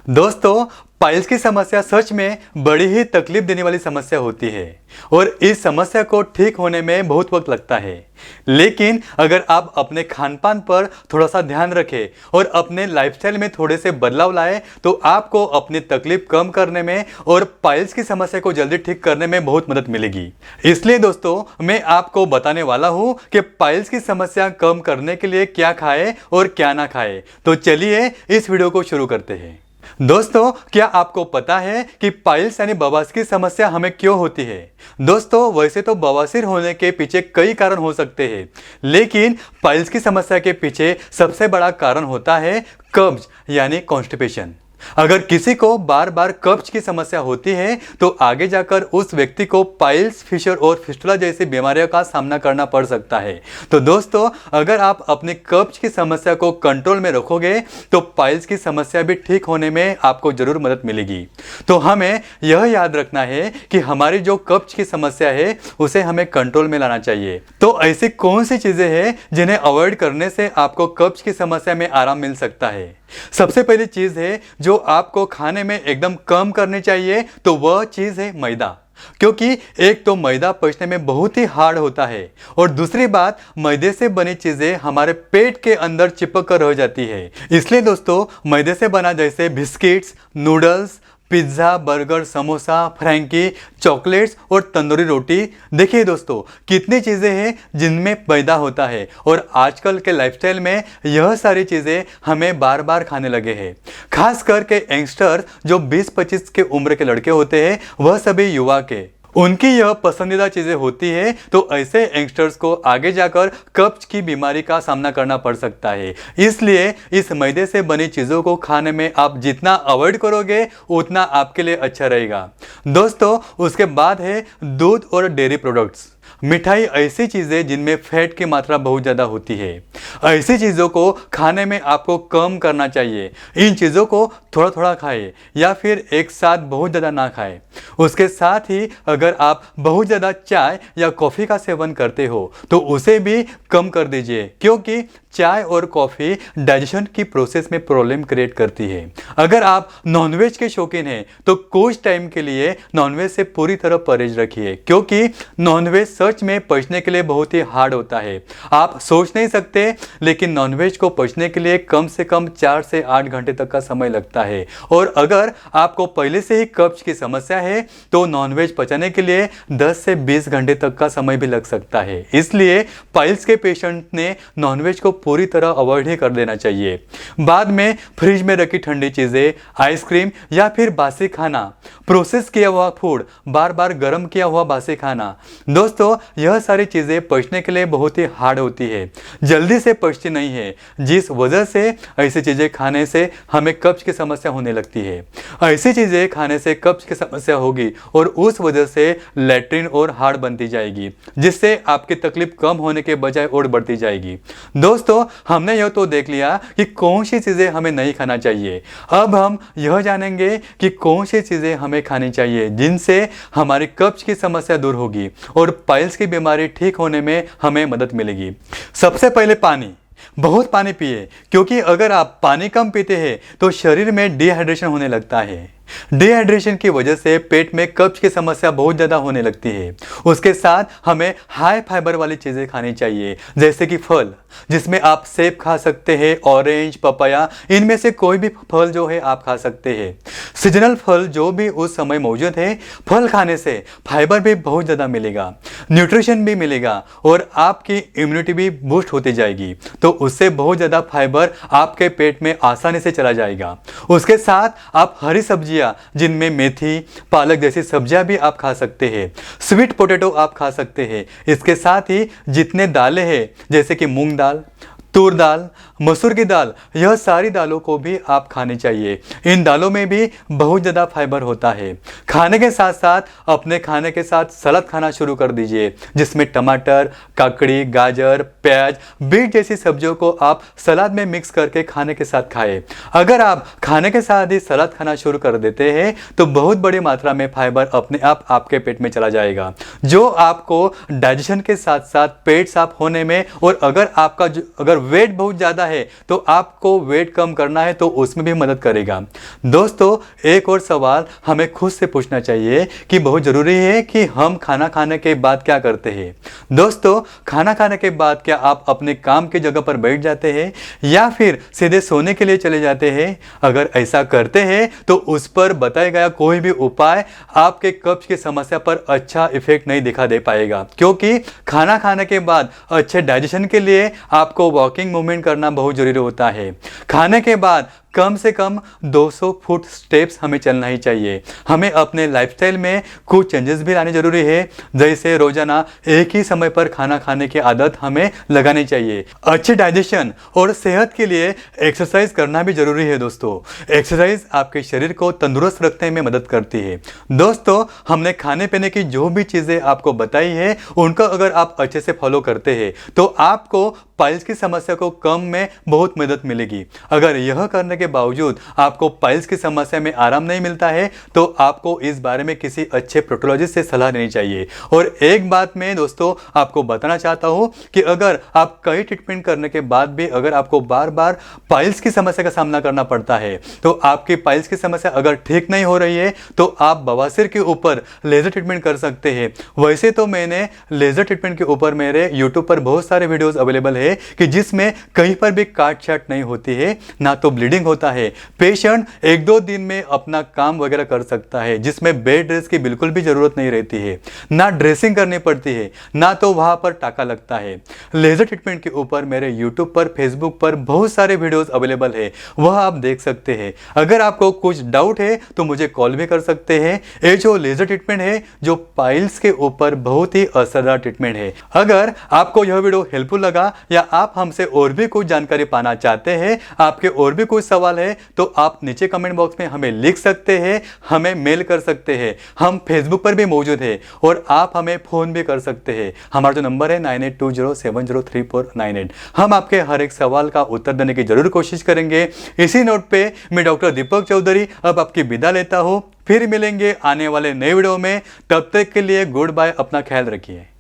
दोस्तों, पाइल्स की समस्या सच में बड़ी ही तकलीफ देने वाली समस्या होती है और इस समस्या को ठीक होने में बहुत वक्त लगता है। लेकिन अगर आप अपने खान पान पर थोड़ा सा ध्यान रखें और अपने लाइफस्टाइल में थोड़े से बदलाव लाएं तो आपको अपनी तकलीफ कम करने में और पाइल्स की समस्या को जल्दी ठीक करने में बहुत मदद मिलेगी। इसलिए दोस्तों, मैं आपको बताने वाला हूं कि पाइल्स की समस्या कम करने के लिए क्या खाएं और क्या ना खाएं। तो चलिए इस वीडियो को शुरू करते हैं। दोस्तों, क्या आपको पता है कि पाइल्स यानी बवासीर की समस्या हमें क्यों होती है? दोस्तों, वैसे तो बवासीर होने के पीछे कई कारण हो सकते हैं, लेकिन पाइल्स की समस्या के पीछे सबसे बड़ा कारण होता है कब्ज यानी कॉन्स्टिपेशन। अगर किसी को बार बार कब्ज की समस्या होती है तो आगे जाकर उस व्यक्ति को पाइल्स, फिशर और फिस्टुला जैसी बीमारियों का सामना करना पड़ सकता है। तो दोस्तों, अगर आप अपनी कब्ज की समस्या को कंट्रोल में रखोगे तो पाइल्स की समस्या भी ठीक होने में आपको जरूर मदद मिलेगी। तो हमें यह याद रखना है कि हमारी जो कब्ज की समस्या है उसे हमें कंट्रोल में लाना चाहिए। तो ऐसी कौन सी चीजें हैं जिन्हें अवॉइड करने से आपको कब्ज की समस्या में आराम मिल सकता है? सबसे पहली चीज है जो आपको खाने में एकदम कम करनी चाहिए, तो वह चीज है मैदा। क्योंकि एक तो मैदा पचने में बहुत ही हार्ड होता है और दूसरी बात, मैदे से बनी चीजें हमारे पेट के अंदर चिपक कर रह जाती है। इसलिए दोस्तों, मैदे से बना जैसे biscuits, noodles, pizza, burger, samosa, frankie, chocolates और तंदूरी रोटी, देखिए दोस्तों कितनी चीज़ें हैं जिनमें मैदा होता है और आजकल के लाइफस्टाइल में यह सारी चीज़ें हमें बार बार खाने लगे हैं। खास करके यंगस्टर जो 20-25 के उम्र के लड़के होते हैं, वह सभी युवा के उनकी यह पसंदीदा चीज़ें होती है। तो ऐसे यंगस्टर्स को आगे जाकर कब्ज की बीमारी का सामना करना पड़ सकता है। इसलिए इस मैदे से बनी चीज़ों को खाने में आप जितना अवॉइड करोगे उतना आपके लिए अच्छा रहेगा। दोस्तों, उसके बाद है दूध और डेयरी प्रोडक्ट्स। मिठाई ऐसी चीज़ें जिनमें फैट की मात्रा बहुत ज़्यादा होती है, ऐसी चीज़ों को खाने में आपको कम करना चाहिए। इन चीज़ों को थोड़ा थोड़ा खाएं या फिर एक साथ बहुत ज़्यादा ना खाएं। उसके साथ ही अगर आप बहुत ज़्यादा चाय या कॉफ़ी का सेवन करते हो तो उसे भी कम कर दीजिए, क्योंकि चाय और कॉफ़ी डाइजेशन की प्रोसेस में प्रॉब्लम क्रिएट करती है। अगर आप नॉनवेज के शौकीन हैं तो कुछ टाइम के लिए नॉनवेज से पूरी तरह परहेज रखिए, क्योंकि नॉनवेज सच में पचने के लिए बहुत ही हार्ड होता है। आप सोच नहीं सकते, लेकिन नॉनवेज को पचने के लिए कम से कम 4 से 8 घंटे तक का समय लगता है। और अगर आपको पहले से ही कब्ज की समस्या है तो नॉनवेज पचाने के लिए 10 से 20 घंटे तक का समय भी लग सकता है। इसलिए पाइल्स के पेशेंट ने नॉनवेज को पूरी तरह अवॉइड ही कर देना चाहिए। बाद में फ्रिज में रखी ठंडी चीज़ें, आइसक्रीम या फिर बासी खाना, प्रोसेस किया हुआ फूड, बार बार गर्म किया हुआ बासी खाना, दोस्तों यह सारी चीज़ें पचने के लिए बहुत ही हार्ड होती है, जल्दी से पचती नहीं है, जिस वजह से ऐसी चीज़ें खाने से हमें कब्ज की समस्या होने लगती है। ऐसी चीज़ें खाने से कब्ज की समस्या होगी और उस वजह से लैट्रिन और हार्ड बनती जाएगी, जिससे आपकी तकलीफ कम होने के बजाय और बढ़ती जाएगी। दोस्तों, हमने यह तो देख लिया कि कौन सी चीज़ें हमें नहीं खाना चाहिए। अब हम यह जानेंगे कि कौन सी चीज़ें हमें खानी चाहिए जिनसे हमारी कब्ज की समस्या दूर होगी और पाइल्स की बीमारी ठीक होने में हमें मदद मिलेगी। सबसे पहले पानी, बहुत पानी पिए, क्योंकि अगर आप पानी कम पीते हैं तो शरीर में डिहाइड्रेशन होने लगता है। डिहाइड्रेशन की वजह से पेट में कब्ज की समस्या बहुत ज़्यादा होने लगती है। उसके साथ हमें हाई फाइबर वाली चीज़ें खानी चाहिए, जैसे कि फल, जिसमें आप सेब खा सकते हैं, ऑरेंज, पपाया, इनमें से कोई भी फल जो है आप खा सकते हैं। सीजनल फल जो भी उस समय मौजूद है, फल खाने से फाइबर भी बहुत ज़्यादा मिलेगा, न्यूट्रिशन भी मिलेगा और आपकी इम्यूनिटी भी बूस्ट होती जाएगी। तो उससे बहुत ज़्यादा फाइबर आपके पेट में आसानी से चला जाएगा। उसके साथ आप हरी सब्जी जिनमें मेथी, पालक जैसी सब्जियां भी आप खा सकते हैं। स्वीट पोटैटो आप खा सकते हैं। इसके साथ ही जितने दालें हैं, जैसे कि मूंग दाल, तूर दाल, मसूर की दाल, यह सारी दालों को भी आप खानी चाहिए। इन दालों में भी बहुत ज़्यादा फाइबर होता है। खाने के साथ साथ अपने खाने के साथ सलाद खाना शुरू कर दीजिए, जिसमें टमाटर, ककड़ी, गाजर, प्याज, बीट जैसी सब्जियों को आप सलाद में मिक्स करके खाने के साथ खाएं। अगर आप खाने के साथ ही सलाद खाना शुरू कर देते हैं तो बहुत बड़ी मात्रा में फाइबर अपने आप आपके पेट में चला जाएगा, जो आपको डाइजेशन के साथ साथ पेट साफ होने में और अगर वेट बहुत ज़्यादा है तो आपको वेट कम करना है तो उसमें भी मदद करेगा। दोस्तों, एक और सवाल हमें खुद से पूछना चाहिए कि बहुत ज़रूरी है कि हम खाना खाने के बाद क्या करते हैं। दोस्तों, खाना खाने के बाद क्या आप अपने काम की जगह पर बैठ जाते हैं या फिर सीधे सोने के लिए चले जाते हैं? अगर ऐसा करते हैं तो उस पर बताया गया कोई भी उपाय आपके कब्ज की समस्या पर अच्छा इफेक्ट नहीं दिखा दे पाएगा, क्योंकि खाना खाने के बाद अच्छे डाइजेशन के लिए आपको वॉकिंग मूवमेंट करना बहुत जरूरी होता है। खाने के बाद कम से कम 200 फुट स्टेप्स हमें चलना ही चाहिए। हमें अपने लाइफस्टाइल में कुछ चेंजेस भी लाने जरूरी है, जैसे रोजाना एक ही समय पर खाना खाने की आदत हमें लगानी चाहिए। अच्छे डाइजेशन और सेहत के लिए एक्सरसाइज करना भी जरूरी है। दोस्तों, एक्सरसाइज आपके शरीर को तंदुरुस्त रखने में मदद करती है। दोस्तों, हमने खाने पीने की जो भी चीजें आपको बताई है उनका अगर आप अच्छे से फॉलो करते हैं तो आपको पाइल्स की समस्या को कम में बहुत मदद मिलेगी। अगर यह करने के बावजूद आपको पाइल्स की समस्या में आराम नहीं मिलता है तो आपको इस बारे में किसी अच्छे प्रोक्टोलॉजिस्ट से सलाह लेनी चाहिए। और एक बात मैं दोस्तों आपको बताना चाहता हूं कि अगर आप कई ट्रीटमेंट करने के बाद भी अगर आपको बार बार पाइल्स की समस्या का सामना करना पड़ता है तो आपकी पाइल्स की समस्या अगर ठीक नहीं हो रही है तो आप बवासीर के ऊपर लेजर ट्रीटमेंट कर सकते हैं। वैसे तो मैंने लेजर ट्रीटमेंट के ऊपर मेरे यूट्यूब पर बहुत सारे वीडियोस अवेलेबल है कि जिसमें कहीं पर भी काट छाट नहीं होती है, ना तो ब्लीडिंग होता है। पेशेंट 1-2 दिन में अपना काम वगैरह कर सकता है, जिसमें बेड रेस्ट की बिल्कुल भी जरूरत नहीं रहती है, ना ड्रेसिंग करनी पड़ती है, ना तो वहां पर टाका लगता है। लेजर ट्रीटमेंट के ऊपर मेरे यूट्यूब पर, फेसबुक पर बहुत सारे वीडियोस अवेलेबल है, वह आप देख सकते हैं। अगर आपको कुछ डाउट है तो मुझे कॉल भी कर सकते हैं। ये जो लेजर ट्रीटमेंट है जो पाइल्स के ऊपर बहुत ही असरदार ट्रीटमेंट है। अगर आपको यह वीडियो हेल्पफुल लगा या आप हमसे और भी कुछ जानकारी पाना चाहते हैं, आपके और भी कुछ सवाल है तो आप नीचे कमेंट बॉक्स में हमें लिख सकते हैं, हमें मेल कर सकते हैं। हम फेसबुक पर भी मौजूद है और आप हमें फोन भी कर सकते हैं। हमारा जो नंबर है 9820703498। हम आपके हर एक सवाल का उत्तर देने की जरूर कोशिश करेंगे। इसी नोट पे मैं डॉक्टर दीपक चौधरी अब आपकी विदा लेता हूँ। फिर मिलेंगे आने वाले नए वीडियो में। तब तक के लिए गुड बाय, अपना ख्याल रखिए।